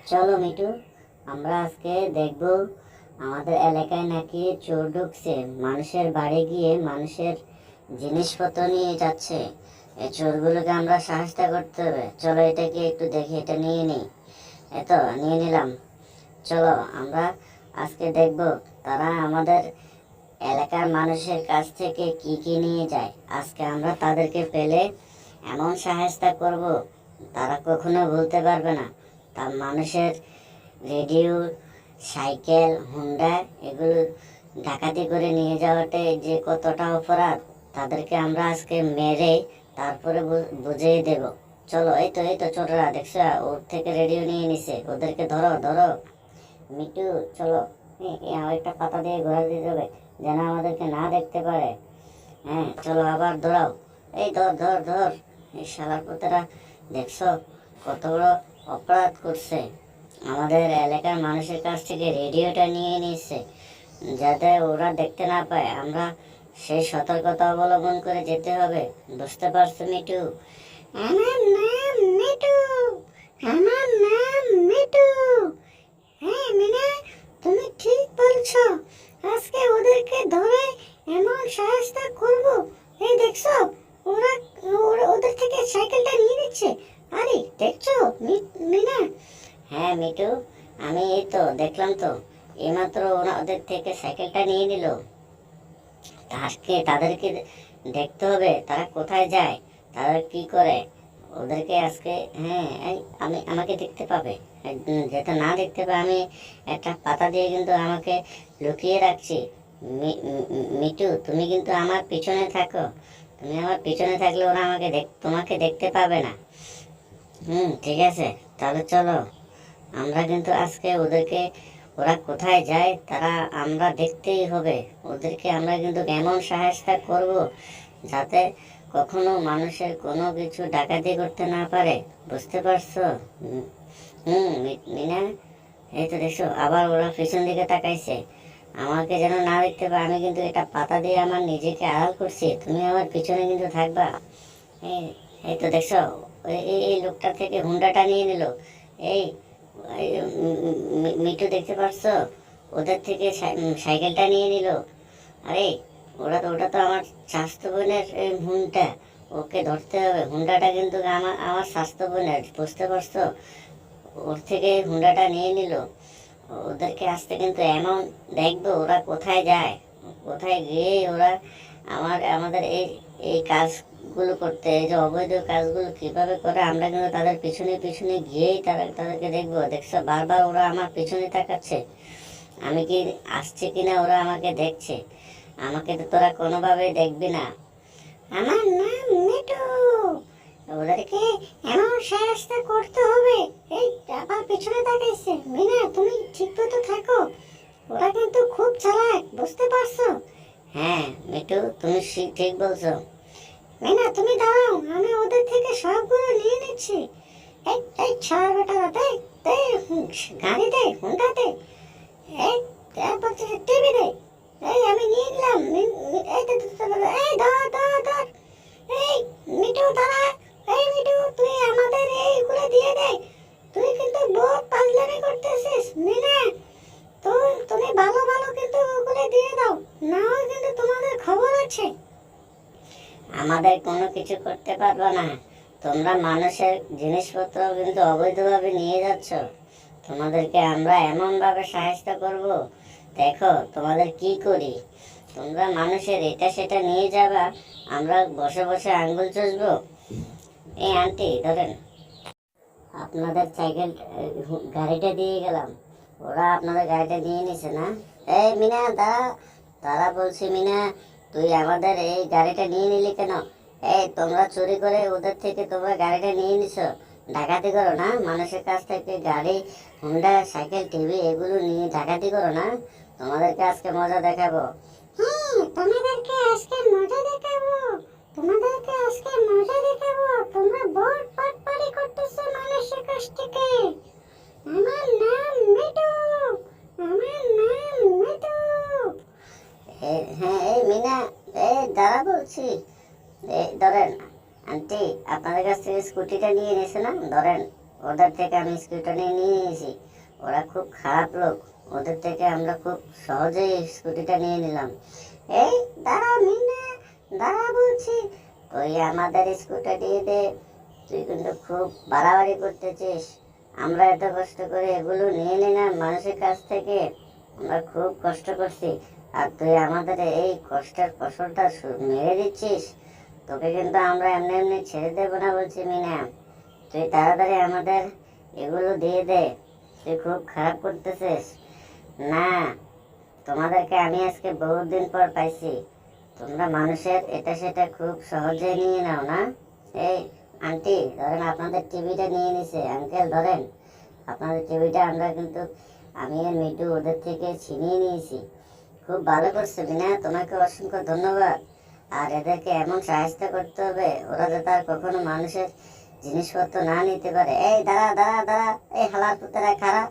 চলো মিটু, আমরা আজকে দেখব আমাদের এলাকায় নাকি চোর ঢুকছে, মানুষের বাড়ি গিয়ে মানুষের জিনিসপত্র নিয়ে যাচ্ছে। এই চোরগুলোকে আমরা সাহায্য করতে হবে। চলো এটাকে একটু দেখি, এটা নিয়ে নিই। এতো নিয়ে নিলাম। চলো আমরা আজকে দেখব তারা আমাদের এলাকার মানুষের কাছ থেকে কি কি নিয়ে যায়। আজকে আমরা তাদেরকে পেলে এমন সাহায্য করব, তারা কখনো ভুলতে পারবে না। তা মানুষের রেডিও, সাইকেল, হুন্ডা এগুলো ডাকাতি করে নিয়ে যাওয়াতে যে কতটা অপরাধ, তাদেরকে আমরা আজকে মেরে তারপরে বুঝিয়ে দেব। চলো, এই তো ছোটরা দেখছো, ওর থেকে রেডিও নিয়ে নিছে, ওদেরকে ধরো ধরো। মিটু চলো, একটা পাতা দিয়ে ঘোরা দিতে হবে যেন আমাদেরকে না দেখতে পারে। হ্যাঁ চলো, আবার ধরাও। এই ধর ধর ধর। এই শালার পুতেরা দেখছো কত বড় অপরাধ করছে, আমাদের এলাকার মানুষের কাছ থেকে রেডিওটা নিয়ে নিচ্ছে যাতে ওরা দেখতে না পায়। আমরা সেই সতর্কতা অবলম্বন করে যেতে হবে, বুঝতে পারছো মিটু? আমার নাম মিটু, আমার নাম মিটু। হ্যাঁ মিনা, তুমি ঠিক বলছো। আজকে ওদেরকে ধরে এমন সাহায্য করব। এই দেখছো, ওরা ওদের থেকে সাইকেলটা নিয়ে নিচ্ছে। আরে দেখছো মিনা? হ্যাঁ মিটু, আমি এই তো দেখলাম তো, এইমাত্র ওরা ওদের থেকে সাইকেলটা নিয়ে নিল। তাদেরকে দেখতে হবে তারা কোথায় যায়, তারা কি করে। ওদেরকে আজকে, হ্যাঁ আমাকে দেখতে পাবে। যাতে না দেখতে পাবে আমি একটা পাতা দিয়ে কিন্তু আমাকে লুকিয়ে রাখছি। মিটু তুমি কিন্তু আমার পিছনে থাকো, তুমি আমার পিছনে থাকলে ওরা তোমাকে দেখতে পাবে না। ঠিক আছে, তাহলে চলো আমরা কিন্তু আজকে ওদেরকে, ওরা কোথায় যায় তারা আমরা দেখতেই হবে। ওদেরকে আমরা কিন্তু এমন সাহায্য করব যাতে কখনো মানুষের কোনো কিছু ডাকাতি করতে না পারে, বুঝতে পারছো? মিনা, এই তো দেখছো আবার ওরা পিছন দিকে তাকাইছে, আমাকে যেন না দেখতে পায়। আমি কিন্তু এটা পাতা দিয়ে আমার নিজেকে আড়াল করছি, তুমি আমার পিছনে কিন্তু থাকবা। এই এই তো দেখছো, এই লোকটা থেকে হুন্ডাটা নিয়ে নিল। এই মিটু দেখতে পারছো, ওদের থেকে সাইকেলটা নিয়ে নিল। আরে ওটা তো আমার স্বাস্থ্য বোনের হুন্ডা, ওকে ধরতে হবে। হুন্ডাটা কিন্তু আমার আমার স্বাস্থ্য বোনের, বুঝতে পারছো? ওর থেকে হুন্ডাটা নিয়ে নিল। ওদেরকে আসতে কিন্তু এমন দেখবো ওরা কোথায় যায়, কোথায় গিয়ে ওরা আমাদের এই এই কাজগুলো করতে, এই যে অবৈধ কাজগুলো কিভাবে করে, আমরা কিন্তু তাদের পিছনে পিছনে গিয়েই তাদেরকে দেখবো। দেখছো বারবার ওরা আমার পিছনে তাকাচ্ছে, আমি কি আসছে কিনা ওরা আমাকে দেখছে। আমাকে তো তোরা কোনোভাবেই দেখবি না। আমার নাম মিটু, ওদেরকে এমন সাহায্য করতে হবে। এই আবার পিছনে তাকাইছে। মিনা তুমি ঠিক মতো থাকো, ওরা কিন্তু খুব চালাক, বুঝতে পারছো? হ্যাঁ মিটু, তুমি ঠিক বলছো। মিনা তুমি দাঁড়াও, আমি ওদের থেকে সবগুলো নিয়ে নিচ্ছি। এই ছাড় বেটা, দে দে, গাড়ি দে, হুন্ডা দে। এই তারপর টিভি দে। এই আমি নিয়ে নিলাম। এই ধর ধর ধর। এই মিটু দাঁড়া। এই মিটু, তুই আমাদের এইগুলো দিয়ে দে। তুই কিন্তু বহুত পাগলামি করতেছিস মিনা। তুমি ভালো ভালো কিন্তু ওগুলো দিয়ে দাও, না হয় কিন্তু তোমাদের খবর আছে। আমাদের কোনো কিছু করতে পারবো না, তোমরা মানুষের জিনিসপত্র কিন্তু অবৈধভাবে নিয়ে যাচ্ছ। তোমাদেরকে আমরা এমনভাবে সাহায্য করব, দেখো তোমাদের কি করি। তোমরা মানুষের এটা সেটা নিয়ে যাবা, আমরা বসে বসে আঙ্গুল চুষবো। এই আন্টি ধরেন, আপনাদের সাইকেল গাড়িটা দিয়ে গেলাম, ওরা আপনাদের গাড়িটা নিয়ে নিছে না? এই মিনা দাঁড়া, তারা বলছে মিনা তুই আমাদের এই গাড়িটা নিয়ে নিলি কেন? এই তোমরা চুরি করে ওদের থেকে তোমরা গাড়িটা নিয়ে নিছো, ডাকাতি করো না মানুষের কাছ থেকে। গাড়ি, হুন্ডা, সাইকেল, টিভি এগুলো নিয়ে ডাকাতি করো না। তোমাদেরকে আজকে মজা দেখাবো। হ্যাঁ তোমাদেরকে আজকে মজা দেখাবো, তোমাদেরকে আজকে মজা দেখাবো। তোমরা বহুত পাটপাড়ি করতেছো মানুষের কাছ থেকে। আমার নাম মিটু, আমার নাম মিটু। হ্যাঁ এই মিনা, এই দাঁড়া বলছি। এই ধরেন আন্টি, আপনাদের কাছ থেকে স্কুটিটা নিয়ে নিয়েছে না, ধরেন ওদের থেকে আমি স্কুটিটা নিয়ে নিয়েছি। ওরা খুব খারাপ লোক, ওদের থেকে আমরা খুব সহজেই স্কুটিটা নিয়ে নিলাম। এই দাঁড়া মিনা, দাঁড়া বলছি, তুই আমাদের স্কুটিটা দিয়ে দে। তুই কিন্তু খুব বাড়াবাড়ি করতেছিস। আমরা এত কষ্ট করে এগুলো নিয়ে নিলাম মানুষের কাছ থেকে, আমরা খুব কষ্ট করছি, আর তুই আমাদের এই কষ্টের ফসলটা মেরে দিচ্ছিস। তোকে কিন্তু আমরা এমনি এমনি ছেড়ে দেবো না বলছি মিনা। তুই তাড়াতাড়ি আমাদের এগুলো দিয়ে দে, তুই খুব খারাপ করতেছিস। না, তোমাদেরকে আমি আজকে বহুত দিন পর পাইছি। তোমরা মানুষের এটা সেটা খুব সহজে নিয়ে নাও না। এই আন্টি ধরেন, আপনাদের টিভিটা নিয়ে নিছে। আঙ্কেল ধরেন, আপনাদের টিভিটা আমরা কিন্তু আমি আর মিটু ওদের থেকে ছিনিয়ে নিয়েছি। খুব ভালো করছে বিনা, তোমাকে অসংখ্য ধন্যবাদ। আর এদেরকে এমন সাহায্য করতে হবে ওরা যাতে আর কখনো মানুষের জিনিসপত্র না নিতে পারে। এই দাঁড়া দাঁড়া দাঁড়া, এই হালার পুতেরা খারাপ,